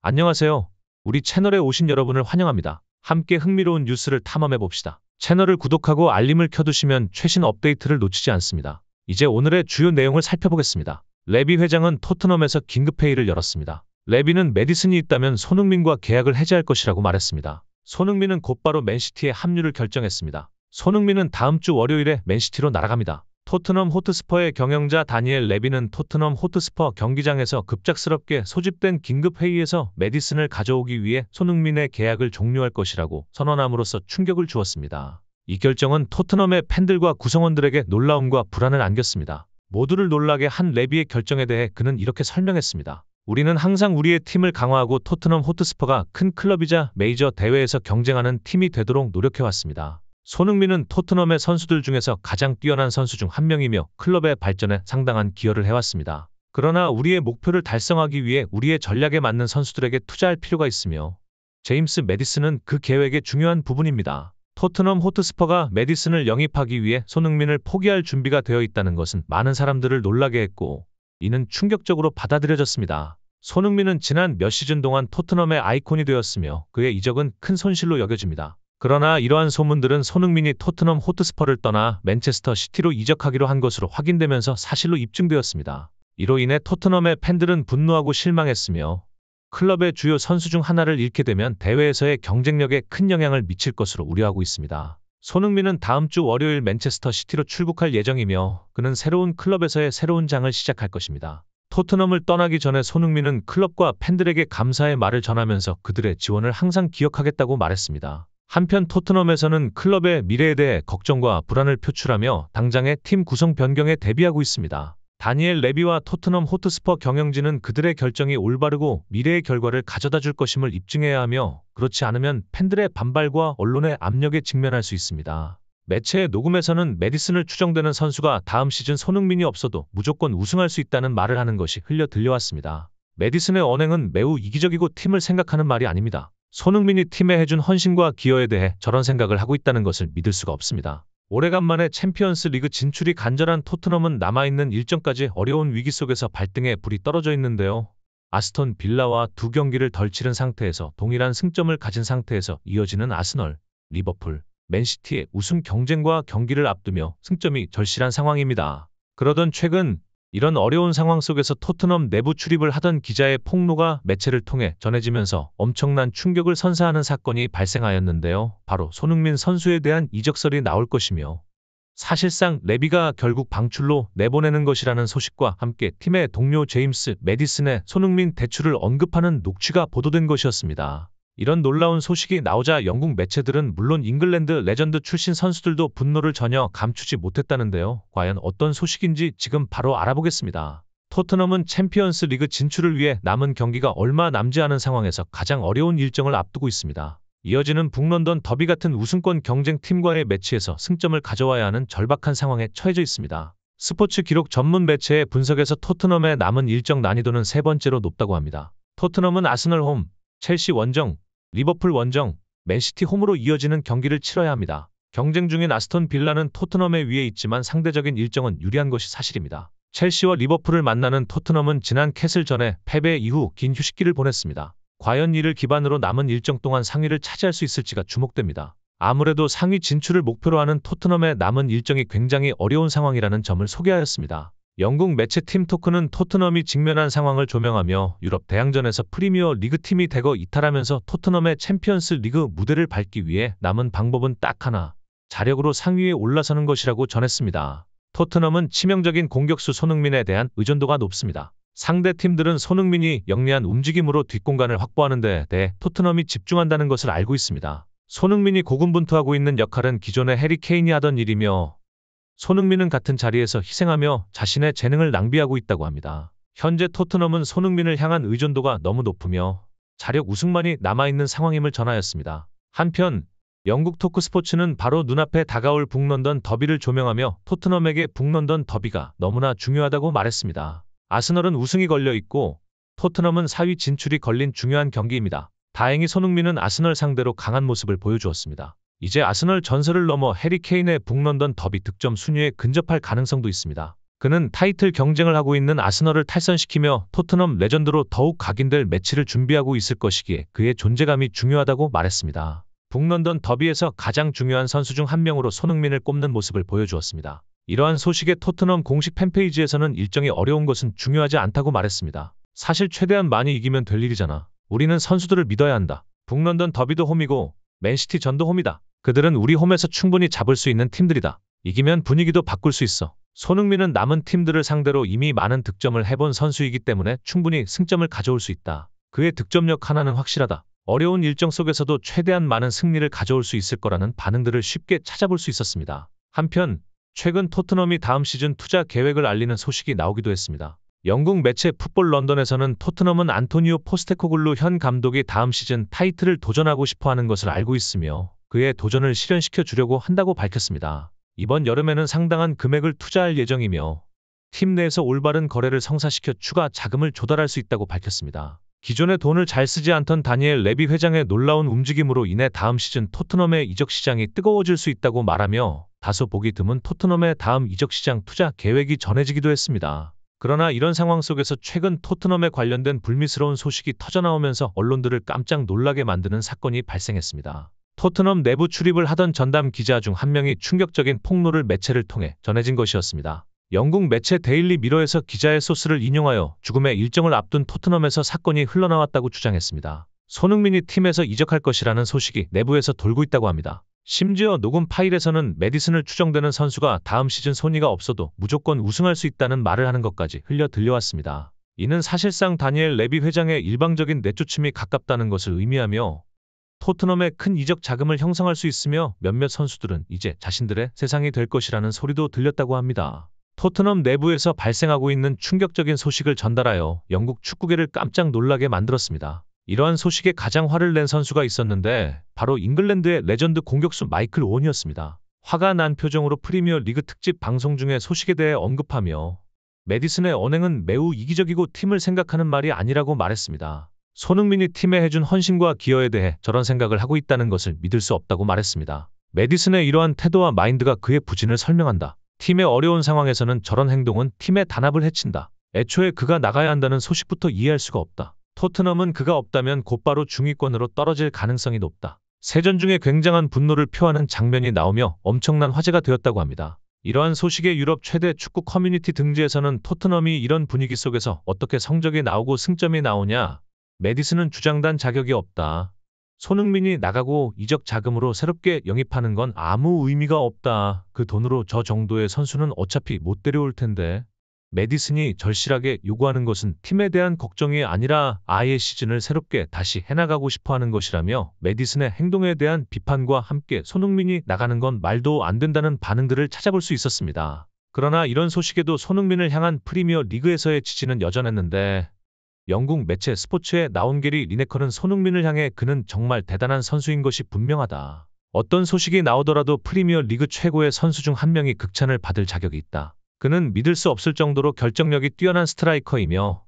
안녕하세요. 우리 채널에 오신 여러분을 환영합니다. 함께 흥미로운 뉴스를 탐험해 봅시다. 채널을 구독하고 알림을 켜두시면 최신 업데이트를 놓치지 않습니다. 이제 오늘의 주요 내용을 살펴보겠습니다. 레비 회장은 토트넘에서 긴급회의를 열었습니다. 레비는 메디슨이 있다면 손흥민과 계약을 해지할 것이라고 말했습니다. 손흥민은 곧바로 맨시티에 합류를 결정했습니다. 손흥민은 다음 주 월요일에 맨시티로 날아갑니다. 토트넘 호트스퍼의 경영자 다니엘 레비는 토트넘 호트스퍼 경기장에서 급작스럽게 소집된 긴급회의에서 메디슨을 가져오기 위해 손흥민의 계약을 종료할 것이라고 선언함으로써 충격을 주었습니다. 이 결정은 토트넘의 팬들과 구성원들에게 놀라움과 불안을 안겼습니다. 모두를 놀라게 한 레비의 결정에 대해 그는 이렇게 설명했습니다. 우리는 항상 우리의 팀을 강화하고 토트넘 호트스퍼가 큰 클럽이자 메이저 대회에서 경쟁하는 팀이 되도록 노력해왔습니다. 손흥민은 토트넘의 선수들 중에서 가장 뛰어난 선수 중 한 명이며 클럽의 발전에 상당한 기여를 해왔습니다. 그러나 우리의 목표를 달성하기 위해 우리의 전략에 맞는 선수들에게 투자할 필요가 있으며 제임스 메디슨은 그 계획의 중요한 부분입니다. 토트넘 호트스퍼가 메디슨을 영입하기 위해 손흥민을 포기할 준비가 되어 있다는 것은 많은 사람들을 놀라게 했고 이는 충격적으로 받아들여졌습니다. 손흥민은 지난 몇 시즌 동안 토트넘의 아이콘이 되었으며 그의 이적은 큰 손실로 여겨집니다. 그러나 이러한 소문들은 손흥민이 토트넘 호트스퍼를 떠나 맨체스터 시티로 이적하기로 한 것으로 확인되면서 사실로 입증되었습니다. 이로 인해 토트넘의 팬들은 분노하고 실망했으며 클럽의 주요 선수 중 하나를 잃게 되면 대회에서의 경쟁력에 큰 영향을 미칠 것으로 우려하고 있습니다. 손흥민은 다음 주 월요일 맨체스터 시티로 출국할 예정이며 그는 새로운 클럽에서의 새로운 장을 시작할 것입니다. 토트넘을 떠나기 전에 손흥민은 클럽과 팬들에게 감사의 말을 전하면서 그들의 지원을 항상 기억하겠다고 말했습니다. 한편 토트넘에서는 클럽의 미래에 대해 걱정과 불안을 표출하며 당장의 팀 구성 변경에 대비하고 있습니다. 다니엘 레비와 토트넘 호트스퍼 경영진은 그들의 결정이 올바르고 미래의 결과를 가져다 줄 것임을 입증해야 하며 그렇지 않으면 팬들의 반발과 언론의 압력에 직면할 수 있습니다. 매체의 녹음에서는 메디슨을 추정되는 선수가 다음 시즌 손흥민이 없어도 무조건 우승할 수 있다는 말을 하는 것이 흘려 들려왔습니다. 메디슨의 언행은 매우 이기적이고 팀을 생각하는 말이 아닙니다. 손흥민이 팀에 해준 헌신과 기여에 대해 저런 생각을 하고 있다는 것을 믿을 수가 없습니다. 오래간만에 챔피언스 리그 진출이 간절한 토트넘은 남아있는 일정까지 어려운 위기 속에서 발등에 불이 떨어져 있는데요. 아스톤 빌라와 두 경기를 덜 치른 상태에서 동일한 승점을 가진 상태에서 이어지는 아스널, 리버풀, 맨시티의 우승 경쟁과 경기를 앞두며 승점이 절실한 상황입니다. 그러던 최근 이런 어려운 상황 속에서 토트넘 내부 출입을 하던 기자의 폭로가 매체를 통해 전해지면서 엄청난 충격을 선사하는 사건이 발생하였는데요. 바로 손흥민 선수에 대한 이적설이 나올 것이며 사실상 레비가 결국 방출로 내보내는 것이라는 소식과 함께 팀의 동료 제임스 메디슨의 손흥민 대출을 언급하는 녹취가 보도된 것이었습니다. 이런 놀라운 소식이 나오자 영국 매체들은 물론 잉글랜드 레전드 출신 선수들도 분노를 전혀 감추지 못했다는데요. 과연 어떤 소식인지 지금 바로 알아보겠습니다. 토트넘은 챔피언스 리그 진출을 위해 남은 경기가 얼마 남지 않은 상황에서 가장 어려운 일정을 앞두고 있습니다. 이어지는 북런던 더비 같은 우승권 경쟁팀과의 매치에서 승점을 가져와야 하는 절박한 상황에 처해져 있습니다. 스포츠 기록 전문 매체의 분석에서 토트넘의 남은 일정 난이도는 세 번째로 높다고 합니다. 토트넘은 아스널 홈, 첼시 원정, 리버풀 원정, 맨시티 홈으로 이어지는 경기를 치러야 합니다. 경쟁 중인 아스톤 빌라는 토트넘의 위에 있지만 상대적인 일정은 유리한 것이 사실입니다. 첼시와 리버풀을 만나는 토트넘은 지난 캐슬전에 패배 이후 긴 휴식기를 보냈습니다. 과연 이를 기반으로 남은 일정 동안 상위를 차지할 수 있을지가 주목됩니다. 아무래도 상위 진출을 목표로 하는 토트넘의 남은 일정이 굉장히 어려운 상황이라는 점을 소개하였습니다. 영국 매체 팀토크는 토트넘이 직면한 상황을 조명하며 유럽 대항전에서 프리미어 리그 팀이 대거 이탈하면서 토트넘의 챔피언스 리그 무대를 밟기 위해 남은 방법은 딱 하나, 자력으로 상위에 올라서는 것이라고 전했습니다. 토트넘은 치명적인 공격수 손흥민에 대한 의존도가 높습니다. 상대 팀들은 손흥민이 영리한 움직임으로 뒷공간을 확보하는 데 대해 토트넘이 집중한다는 것을 알고 있습니다. 손흥민이 고군분투하고 있는 역할은 기존의 해리 케인이 하던 일이며 손흥민은 같은 자리에서 희생하며 자신의 재능을 낭비하고 있다고 합니다. 현재 토트넘은 손흥민을 향한 의존도가 너무 높으며 자력 우승만이 남아있는 상황임을 전하였습니다. 한편 영국 토크스포츠는 바로 눈앞에 다가올 북런던 더비를 조명하며 토트넘에게 북런던 더비가 너무나 중요하다고 말했습니다. 아스널은 우승이 걸려있고 토트넘은 4위 진출이 걸린 중요한 경기입니다. 다행히 손흥민은 아스널 상대로 강한 모습을 보여주었습니다. 이제 아스널 전설을 넘어 해리 케인의 북런던 더비 득점 순위에 근접할 가능성도 있습니다. 그는 타이틀 경쟁을 하고 있는 아스널을 탈선시키며 토트넘 레전드로 더욱 각인될 매치를 준비하고 있을 것이기에 그의 존재감이 중요하다고 말했습니다. 북런던 더비에서 가장 중요한 선수 중 한 명으로 손흥민을 꼽는 모습을 보여주었습니다. 이러한 소식에 토트넘 공식 팬페이지에서는 일정이 어려운 것은 중요하지 않다고 말했습니다. 사실 최대한 많이 이기면 될 일이잖아. 우리는 선수들을 믿어야 한다. 북런던 더비도 홈이고 맨시티 전도 홈이다. 그들은 우리 홈에서 충분히 잡을 수 있는 팀들이다. 이기면 분위기도 바꿀 수 있어. 손흥민은 남은 팀들을 상대로 이미 많은 득점을 해본 선수이기 때문에 충분히 승점을 가져올 수 있다. 그의 득점력 하나는 확실하다. 어려운 일정 속에서도 최대한 많은 승리를 가져올 수 있을 거라는 반응들을 쉽게 찾아볼 수 있었습니다. 한편 최근 토트넘이 다음 시즌 투자 계획을 알리는 소식이 나오기도 했습니다. 영국 매체 풋볼 런던에서는 토트넘은 안토니오 포스테코글루 현 감독이 다음 시즌 타이틀을 도전하고 싶어하는 것을 알고 있으며 그의 도전을 실현시켜 주려고 한다고 밝혔습니다. 이번 여름에는 상당한 금액을 투자할 예정이며 팀 내에서 올바른 거래를 성사시켜 추가 자금을 조달할 수 있다고 밝혔습니다. 기존에 돈을 잘 쓰지 않던 다니엘 레비 회장의 놀라운 움직임으로 인해 다음 시즌 토트넘의 이적 시장이 뜨거워질 수 있다고 말하며 다소 보기 드문 토트넘의 다음 이적 시장 투자 계획이 전해지기도 했습니다. 그러나 이런 상황 속에서 최근 토트넘에 관련된 불미스러운 소식이 터져나오면서 언론들을 깜짝 놀라게 만드는 사건이 발생했습니다. 토트넘 내부 출입을 하던 전담 기자 중 한 명이 충격적인 폭로를 매체를 통해 전해진 것이었습니다. 영국 매체 데일리 미러에서 기자의 소스를 인용하여 죽음의 일정을 앞둔 토트넘에서 사건이 흘러나왔다고 주장했습니다. 손흥민이 팀에서 이적할 것이라는 소식이 내부에서 돌고 있다고 합니다. 심지어 녹음 파일에서는 메디슨을 추정되는 선수가 다음 시즌 손이가 없어도 무조건 우승할 수 있다는 말을 하는 것까지 흘려 들려왔습니다. 이는 사실상 다니엘 레비 회장의 일방적인 내쫓음이 가깝다는 것을 의미하며 토트넘에 큰 이적 자금을 형성할 수 있으며 몇몇 선수들은 이제 자신들의 세상이 될 것이라는 소리도 들렸다고 합니다. 토트넘 내부에서 발생하고 있는 충격적인 소식을 전달하여 영국 축구계를 깜짝 놀라게 만들었습니다. 이러한 소식에 가장 화를 낸 선수가 있었는데 바로 잉글랜드의 레전드 공격수 마이클 오원이었습니다. 화가 난 표정으로 프리미어 리그 특집 방송 중에 소식에 대해 언급하며 메디슨의 언행은 매우 이기적이고 팀을 생각하는 말이 아니라고 말했습니다. 손흥민이 팀에 해준 헌신과 기여에 대해 저런 생각을 하고 있다는 것을 믿을 수 없다고 말했습니다. 메디슨의 이러한 태도와 마인드가 그의 부진을 설명한다. 팀의 어려운 상황에서는 저런 행동은 팀의 단합을 해친다. 애초에 그가 나가야 한다는 소식부터 이해할 수가 없다. 토트넘은 그가 없다면 곧바로 중위권으로 떨어질 가능성이 높다. 세전 중에 굉장한 분노를 표하는 장면이 나오며 엄청난 화제가 되었다고 합니다. 이러한 소식에 유럽 최대 축구 커뮤니티 등지에서는 토트넘이 이런 분위기 속에서 어떻게 성적이 나오고 승점이 나오냐? 메디슨은 주장단 자격이 없다. 손흥민이 나가고 이적 자금으로 새롭게 영입하는 건 아무 의미가 없다. 그 돈으로 저 정도의 선수는 어차피 못 데려올 텐데. 메디슨이 절실하게 요구하는 것은 팀에 대한 걱정이 아니라 아예 시즌을 새롭게 다시 해나가고 싶어하는 것이라며 메디슨의 행동에 대한 비판과 함께 손흥민이 나가는 건 말도 안 된다는 반응들을 찾아볼 수 있었습니다. 그러나 이런 소식에도 손흥민을 향한 프리미어 리그에서의 지지는 여전했는데 영국 매체 스포츠에 나온 게리 리네커는 손흥민을 향해 그는 정말 대단한 선수인 것이 분명하다. 어떤 소식이 나오더라도 프리미어 리그 최고의 선수 중 한 명이 극찬을 받을 자격이 있다. 그는 믿을 수 없을 정도로 결정력이 뛰어난 스트라이커이며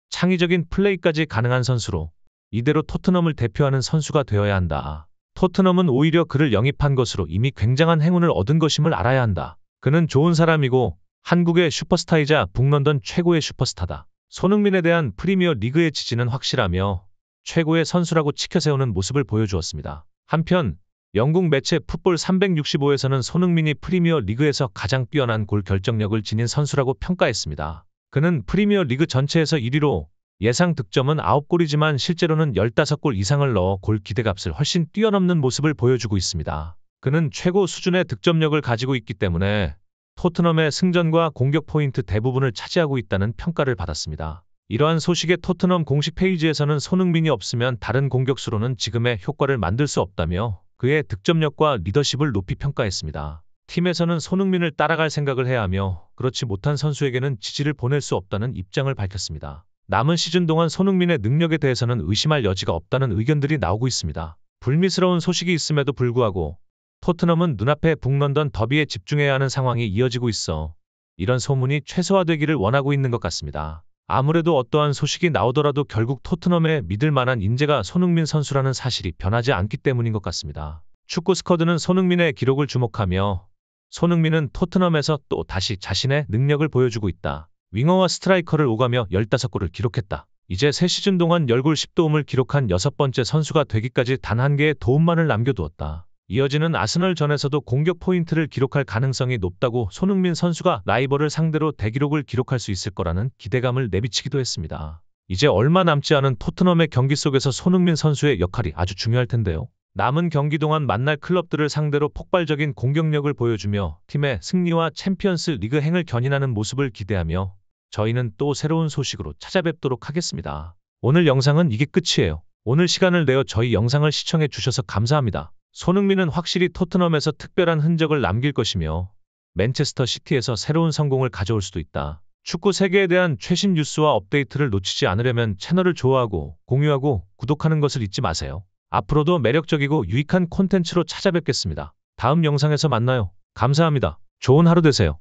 창의적인 플레이까지 가능한 선수로 이대로 토트넘을 대표하는 선수가 되어야 한다. 토트넘은 오히려 그를 영입한 것으로 이미 굉장한 행운을 얻은 것임을 알아야 한다. 그는 좋은 사람이고 한국의 슈퍼스타이자 북런던 최고의 슈퍼스타다. 손흥민에 대한 프리미어 리그의 지지는 확실하며 최고의 선수라고 치켜세우는 모습을 보여주었습니다. 한편 영국 매체 풋볼 365에서는 손흥민이 프리미어 리그에서 가장 뛰어난 골 결정력을 지닌 선수라고 평가했습니다. 그는 프리미어 리그 전체에서 1위로 예상 득점은 9골이지만 실제로는 15골 이상을 넣어 골 기대값을 훨씬 뛰어넘는 모습을 보여주고 있습니다. 그는 최고 수준의 득점력을 가지고 있기 때문에 토트넘의 승전과 공격 포인트 대부분을 차지하고 있다는 평가를 받았습니다. 이러한 소식에 토트넘 공식 페이지에서는 손흥민이 없으면 다른 공격수로는 지금의 효과를 만들 수 없다며 그의 득점력과 리더십을 높이 평가했습니다. 팀에서는 손흥민을 따라갈 생각을 해야 하며 그렇지 못한 선수에게는 지지를 보낼 수 없다는 입장을 밝혔습니다. 남은 시즌 동안 손흥민의 능력에 대해서는 의심할 여지가 없다는 의견들이 나오고 있습니다. 불미스러운 소식이 있음에도 불구하고 토트넘은 눈앞의 북런던 더비에 집중해야 하는 상황이 이어지고 있어 이런 소문이 최소화되기를 원하고 있는 것 같습니다. 아무래도 어떠한 소식이 나오더라도 결국 토트넘에 믿을 만한 인재가 손흥민 선수라는 사실이 변하지 않기 때문인 것 같습니다. 축구 스쿼드는 손흥민의 기록을 주목하며 손흥민은 토트넘에서 또 다시 자신의 능력을 보여주고 있다. 윙어와 스트라이커를 오가며 15골을 기록했다. 이제 새 시즌 동안 10골 10도움을 기록한 6번째 선수가 되기까지 단 한 개의 도움만을 남겨두었다. 이어지는 아스널전에서도 공격 포인트를 기록할 가능성이 높다고 손흥민 선수가 라이벌을 상대로 대기록을 기록할 수 있을 거라는 기대감을 내비치기도 했습니다. 이제 얼마 남지 않은 토트넘의 경기 속에서 손흥민 선수의 역할이 아주 중요할 텐데요. 남은 경기 동안 만날 클럽들을 상대로 폭발적인 공격력을 보여주며 팀의 승리와 챔피언스 리그 행을 견인하는 모습을 기대하며 저희는 또 새로운 소식으로 찾아뵙도록 하겠습니다. 오늘 영상은 이게 끝이에요. 오늘 시간을 내어 저희 영상을 시청해 주셔서 감사합니다. 손흥민은 확실히 토트넘에서 특별한 흔적을 남길 것이며 맨체스터 시티에서 새로운 성공을 가져올 수도 있다. 축구 세계에 대한 최신 뉴스와 업데이트를 놓치지 않으려면 채널을 좋아하고 공유하고 구독하는 것을 잊지 마세요. 앞으로도 매력적이고 유익한 콘텐츠로 찾아뵙겠습니다. 다음 영상에서 만나요. 감사합니다. 좋은 하루 되세요.